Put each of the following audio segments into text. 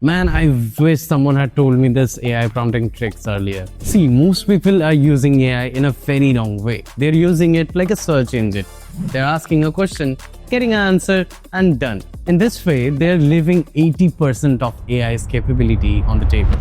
Man, I wish someone had told me this AI prompting tricks earlier. See, most people are using AI in a very wrong way. They're using it like a search engine. They're asking a question, getting an answer, and done. In this way, they're leaving 80% of AI's capability on the table.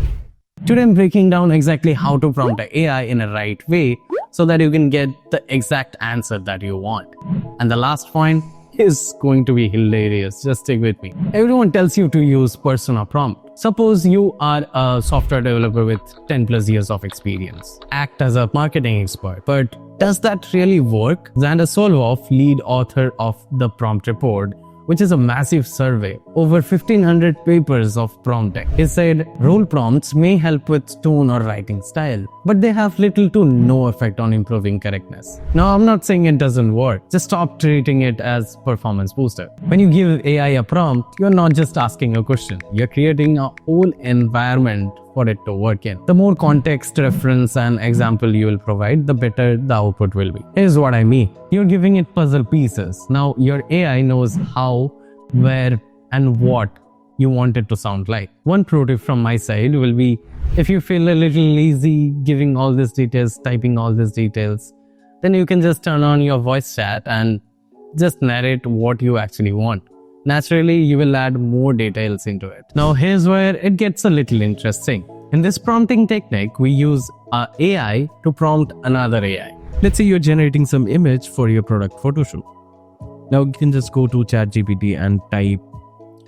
Today, I'm breaking down exactly how to prompt the AI in a right way so that you can get the exact answer that you want. And the last point is going to be hilarious. Just stick with me. Everyone tells you to use persona prompt. Suppose you are a software developer with 10 plus years of experience. Act as a marketing expert. But does that really work? Xander Solov, lead author of the Prompt Report, which is a massive survey, over 1500 papers of prompting. He said, role prompts may help with tone or writing style, but they have little to no effect on improving correctness. Now, I'm not saying it doesn't work. Just stop treating it as performance booster. When you give AI a prompt, you're not just asking a question. You're creating a whole environment for it to work in. The more context, reference, and example you will provide, the better the output will be. Here's what I mean. You're giving it puzzle pieces. Now your AI knows how, where, and what you want it to sound like. One pro tip from my side will be, if you feel a little lazy giving all these details, typing all these details, then you can just turn on your voice chat and just narrate what you actually want. Naturally, you will add more details into it. Now, here's where it gets a little interesting. In this prompting technique, we use our AI to prompt another AI. Let's say you're generating some image for your product photo shoot. Now, you can just go to ChatGPT and type,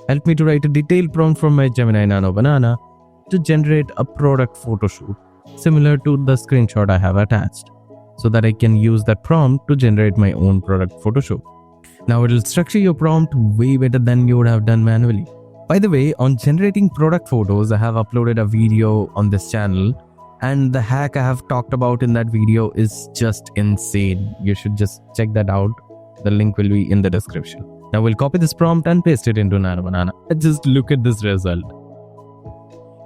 help me to write a detailed prompt from my Gemini Nano Banana to generate a product photo shoot similar to the screenshot I have attached, so that I can use that prompt to generate my own product photo shoot. Now it'll structure your prompt way better than you would have done manually. By the way, on generating product photos, I have uploaded a video on this channel, and the hack I have talked about in that video is just insane. You should just check that out. The link will be in the description. Now we'll copy this prompt and paste it into Nano Banana. And just look at this result.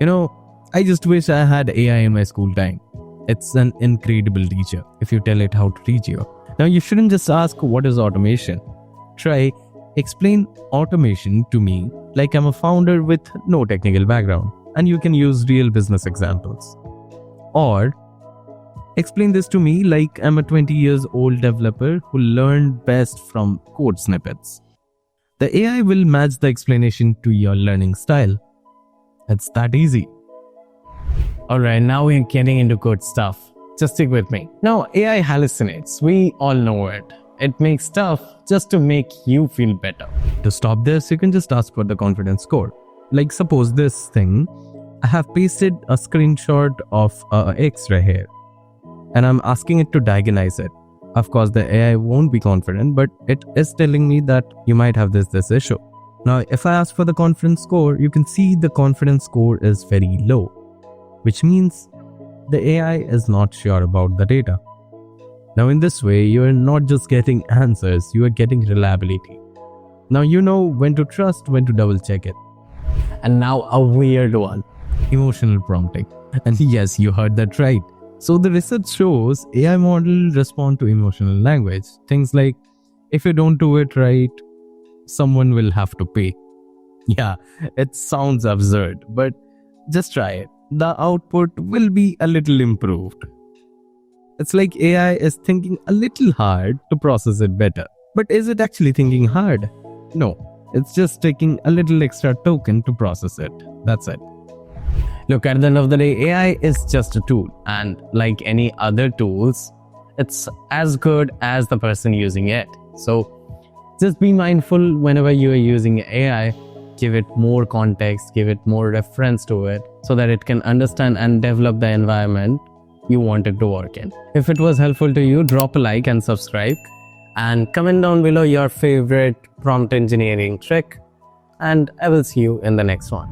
You know, I just wish I had AI in my school time. It's an incredible teacher if you tell it how to teach you. Now you shouldn't just ask what is automation. Try, explain automation to me like I'm a founder with no technical background, and you can use real business examples. Or, explain this to me like I'm a 20 years old developer who learned best from code snippets. The AI will match the explanation to your learning style. It's that easy. Alright, now we're getting into good stuff. Just stick with me. Now, AI hallucinates. We all know it. It makes stuff just to make you feel better. To stop this, you can just ask for the confidence score. Like suppose this thing, I have pasted a screenshot of a X-ray here, and I'm asking it to diagnose it. Of course, the AI won't be confident, but it is telling me that you might have this issue. Now, if I ask for the confidence score, you can see the confidence score is very low, which means the AI is not sure about the data. Now in this way, you are not just getting answers, you are getting reliability. Now you know when to trust, when to double check it. And now a weird one, emotional prompting. And yes, you heard that right. So the research shows AI models respond to emotional language. Things like, if you don't do it right, someone will have to pay. Yeah, it sounds absurd, but just try it. The output will be a little improved. It's like AI is thinking a little hard to process it better. But is it actually thinking hard? No, it's just taking a little extra token to process it. That's it. Look, at the end of the day, AI is just a tool. And like any other tools, it's as good as the person using it. So just be mindful whenever you are using AI. Give it more context, give it more reference to it so that it can understand and develop the environment you want it to work in. If it was helpful to you, drop a like and subscribe, and comment down below your favorite prompt engineering trick, and I will see you in the next one.